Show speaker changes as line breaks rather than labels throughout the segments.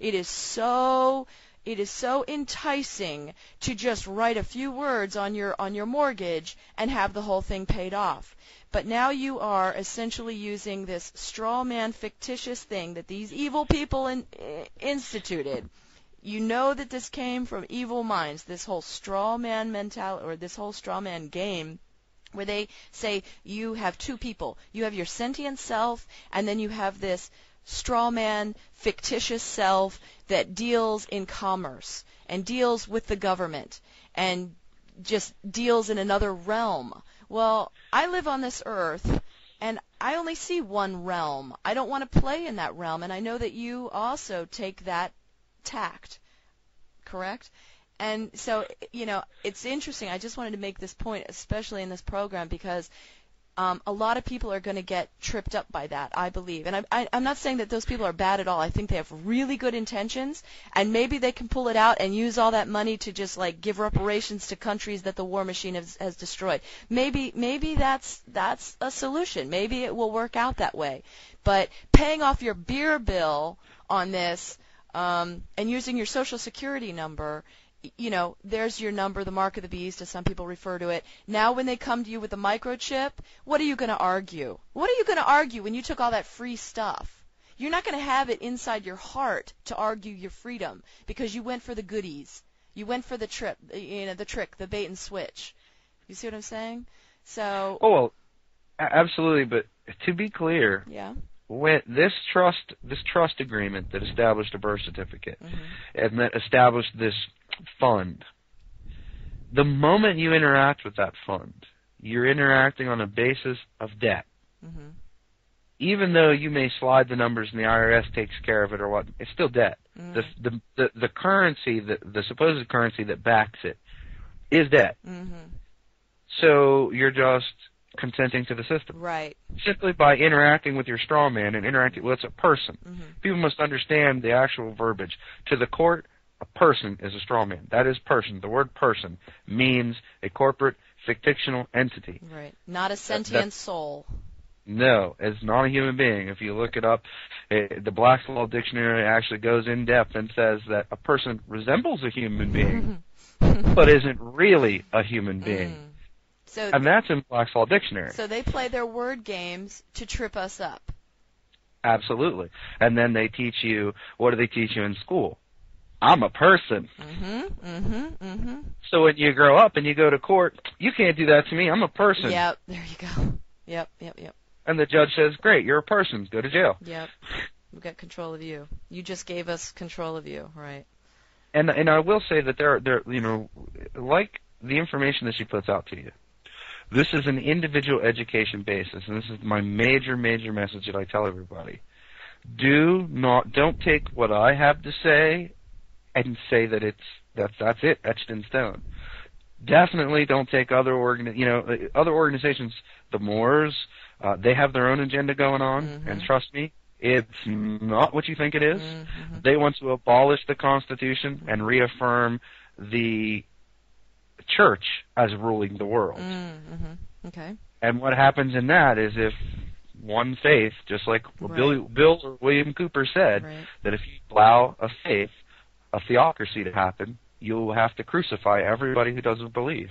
It is so enticing to just write a few words on your mortgage and have the whole thing paid off. But now you are essentially using this straw man fictitious thing that these evil people instituted. You know that this came from evil minds, this whole straw man mentality, or this whole straw man game, where they say you have two people. You have your sentient self, and then you have this straw man fictitious self that deals in commerce and deals with the government and just deals in another realm. Well, I live on this earth, and I only see one realm. I don't want to play in that realm, and I know that you also take that tact, correct? And so, it's interesting. I just wanted to make this point, especially in this program, because a lot of people are going to get tripped up by that, I believe. And I'm not saying that those people are bad at all. I think they have really good intentions, and maybe they can pull it out and use all that money to just like give reparations to countries that the war machine has destroyed. Maybe that's a solution. Maybe it will work out that way. But paying off your beer bill on this and using your Social Security number, there's your number, the mark of the beast, as some people refer to it. Now when they come to you with a microchip, what are you going to argue? What are you going to argue when you took all that free stuff? You're not going to have it inside your heart to argue your freedom because you went for the goodies. You went for the trick, the bait and switch. You see what I'm saying? So.
Oh, well, absolutely. But to be clear.
Yeah.
When this trust agreement that established a birth certificate and that established this fund, the moment you interact with that fund, you're interacting on a basis of debt. Even though you may slide the numbers and the IRS takes care of it or what, it's still debt. The currency, the supposed currency that backs it, is debt. So you're just consenting to the system.
Right.
Simply by interacting with your straw man and interacting with a person. People must understand the actual verbiage. To the court, a person is a straw man. That is person. The word person means a corporate, fictional entity.
Right. Not a sentient soul.
No, it's not a human being. If you look it up, the Black's Law Dictionary actually goes in depth and says that a person resembles a human being, but isn't really a human being. And that's in Black's Law Dictionary.
So they play their word games to trip us up.
Absolutely. And then they teach you, what do they teach you in school? I'm a person. So when you grow up and you go to court, you can't do that to me. I'm a person.
Yep, there you go. Yep.
And the judge says, great, you're a person. Go to jail.
Yep. We've got control of you. You just gave us control of you, right?
And I will say that there like the information that she puts out to you, this is an individual education basis, and this is my major message that I tell everybody. Don't take what I have to say and say that that's it, etched in stone. Definitely don't take other organizations, the Moors, they have their own agenda going on, and trust me, it's not what you think it is. They want to abolish the Constitution and reaffirm the church as ruling the world.
Okay.
And what happens in that is if one faith, just like Bill or William Cooper said, that if you allow a faith, a theocracy to happen, you'll have to crucify everybody who doesn't believe.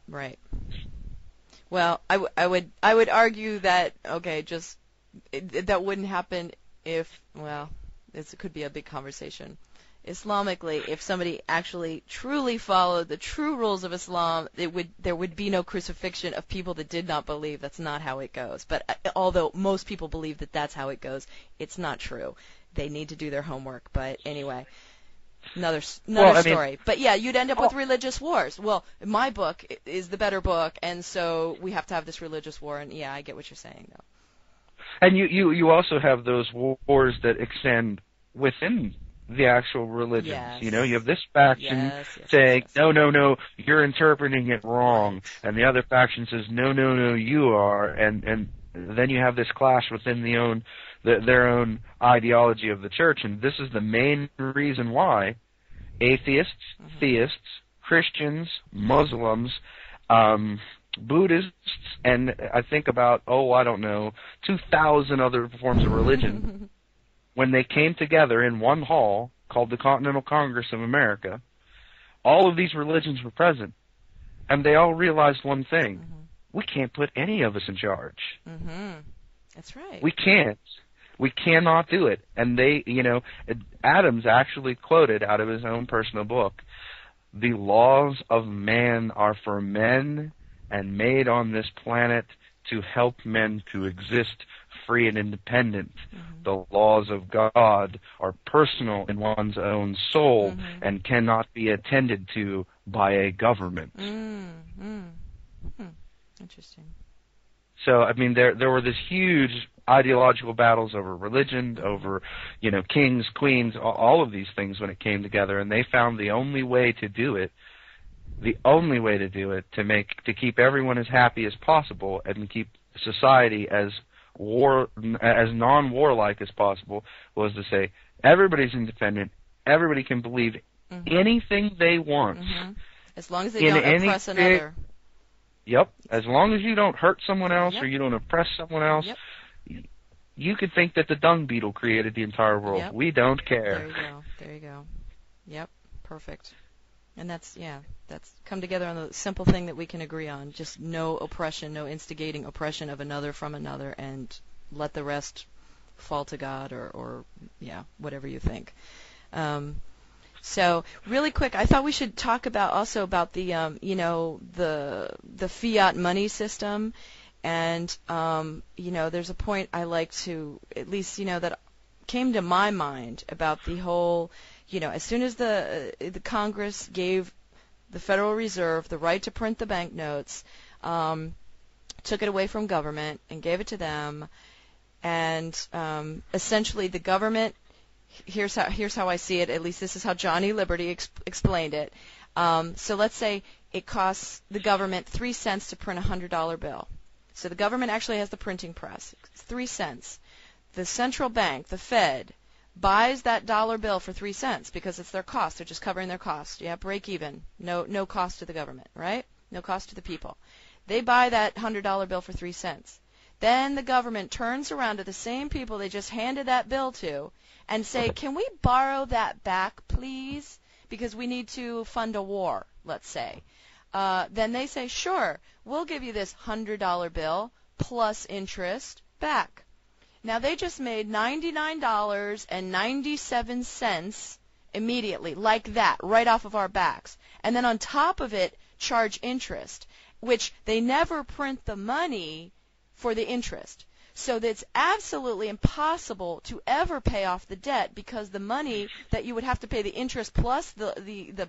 Right. Well, I would argue that that wouldn't happen if this could be a big conversation. Islamically, if somebody actually truly followed the true rules of Islam, there would be no crucifixion of people that did not believe. That's not how it goes. But although most people believe that that's how it goes, it's not true. They need to do their homework. But anyway, another story. But yeah, you'd end up with religious wars. Well, my book is the better book, and so we have to have this religious war. And yeah, I get what you're saying, though.
And you also have those wars that extend within the actual religions.
Yes.
You have this faction saying, no, you're interpreting it wrong, and the other faction says, no, you are, and then you have this clash within their own ideology of the church, and this is the main reason why atheists, theists, Christians, Muslims, Buddhists, and I think about, 2,000 other forms of religion when they came together in one hall called the Continental Congress of America, all of these religions were present, and they all realized one thing.
Mm-hmm.
We can't put any of us in charge.
Mm-hmm. That's right.
We can't. We cannot do it. And they, Adams actually quoted out of his own personal book, "The laws of man are for men and made on this planet to help men to exist free and independent.
Mm-hmm.
The laws of God are personal in one's own soul
Mm-hmm.
and cannot be attended to by a government."
Mm-hmm. Interesting.
So, I mean, there were this huge ideological battles over religion, over, kings, queens, all of these things when it came together, and they found the only way to do it, to keep everyone as happy as possible and keep society as non-warlike as possible, was to say everybody's independent, everybody can believe anything they want.
Mm-hmm. As long as they don't oppress another.
Yep. As long as you don't hurt someone else or you don't oppress someone else, you could think that the dung beetle created the entire world.
Yep.
We don't care.
There you go. Yep. Perfect. And that's come together on the simple thing that we can agree on. Just no oppression, no instigating oppression of another from another, and let the rest fall to God or whatever you think. So really quick, I thought we should talk about the the fiat money system, and there's a point I like to at least that came to my mind about the whole as soon as the Congress gave the Federal Reserve the right to print the banknotes, took it away from government and gave it to them, and essentially the government. Here's how I see it. At least this is how Johnny Liberty explained it. So let's say it costs the government 3 cents to print a $100 bill. So the government actually has the printing press. It's 3 cents. The central bank, the Fed, buys that dollar bill for 3 cents because it's their cost. They're just covering their cost. Yeah, break even. No cost to the government, right? No cost to the people. They buy that $100 bill for 3 cents. Then the government turns around to the same people they just handed that bill to and say, "Can we borrow that back, please? Because we need to fund a war," let's say. Then they say, "Sure, we'll give you this $100 bill plus interest back." Now they just made $99.97 immediately, like that, right off of our backs. And then on top of it, charge interest, which they never print the money for the interest. So that it's absolutely impossible to ever pay off the debt because the money that you would have to pay the interest plus the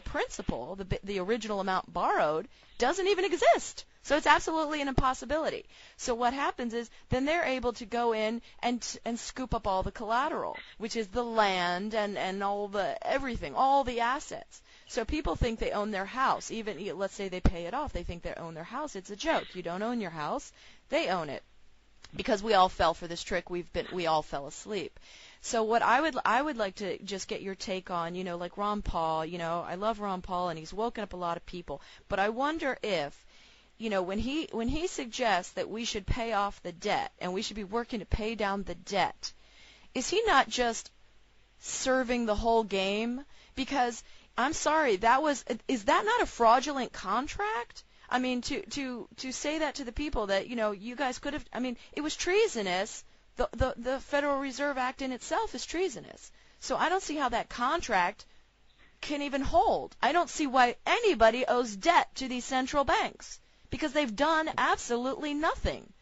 principal, the original amount borrowed, doesn't even exist. So it's absolutely an impossibility. So what happens is then they're able to go in and scoop up all the collateral, which is the land and all the everything, all the assets. So people think they own their house. Even let's say they pay it off, they think they own their house. It's a joke. You don't own your house. They own it. Because we all fell for this trick, we all fell asleep. So what I would like to just get your take on, like Ron Paul, I love Ron Paul and he's woken up a lot of people, but I wonder if, when he suggests that we should pay off the debt and we should be working to pay down the debt, is he not just serving the whole game? Because I'm sorry, is that not a fraudulent contract? I mean, to say that to the people that, you guys could have, it was treasonous. The Federal Reserve Act in itself is treasonous. So I don't see how that contract can even hold. I don't see why anybody owes debt to these central banks because they've done absolutely nothing.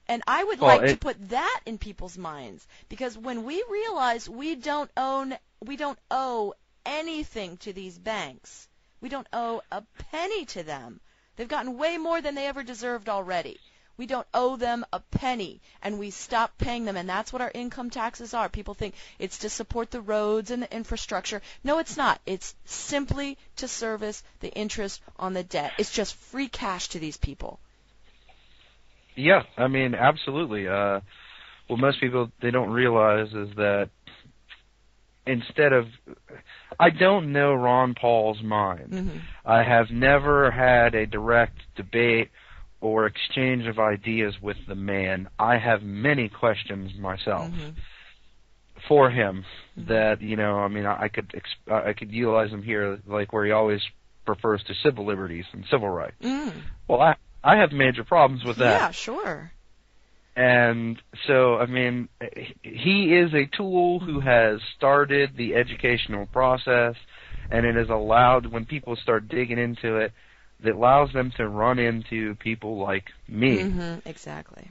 And I would like to put that in people's minds because when we realize we don't owe anything to these banks, we don't owe a penny to them. They've gotten way more than they ever deserved already. We don't owe them a penny, and we stop paying them, and that's what our income taxes are. People think it's to support the roads and the infrastructure. No, it's not. It's simply to service the interest on the debt. It's just free cash to these people.
Yeah, absolutely. What most people, they don't realize is that I don't know Ron Paul's mind.
Mm-hmm.
I have never had a direct debate or exchange of ideas with the man. I have many questions myself.
Mm-hmm.
for him that, you know, I mean, I could utilize him here, like where he always refers to civil liberties and civil rights. Well, I have major problems with that.
Yeah, sure.
And so, I mean, he is a tool who has started the educational process, and it has allowed, when people start digging into it, it allows them to run into people like me.
Exactly.